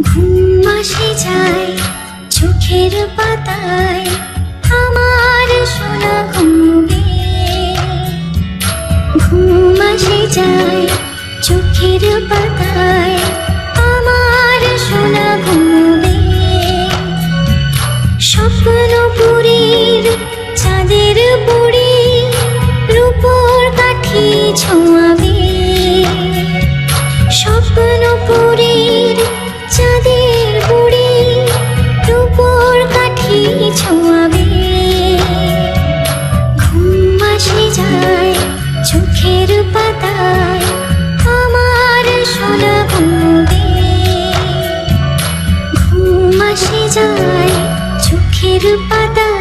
ঘুম আসে যায় চোখের পাতায়, আমার সোনা ঘুমবে। ঘুম আসে যায় চোখের পাতায়, আমার সোনা ঘুমবে। স্বপ্নপুরীর চাঁদের বুড়ি রূপোর কাঠি ছোঁয়াবে। স্বপ্নপুরীর চাঁদের বুড়ি রূপোর কাঠি ছোঁয়াবে। ঘুম আসে যায় চোখের পাতায়, আমার সোনা ঘুমবে। ঘুম আসে যায় চোখের পাতায়।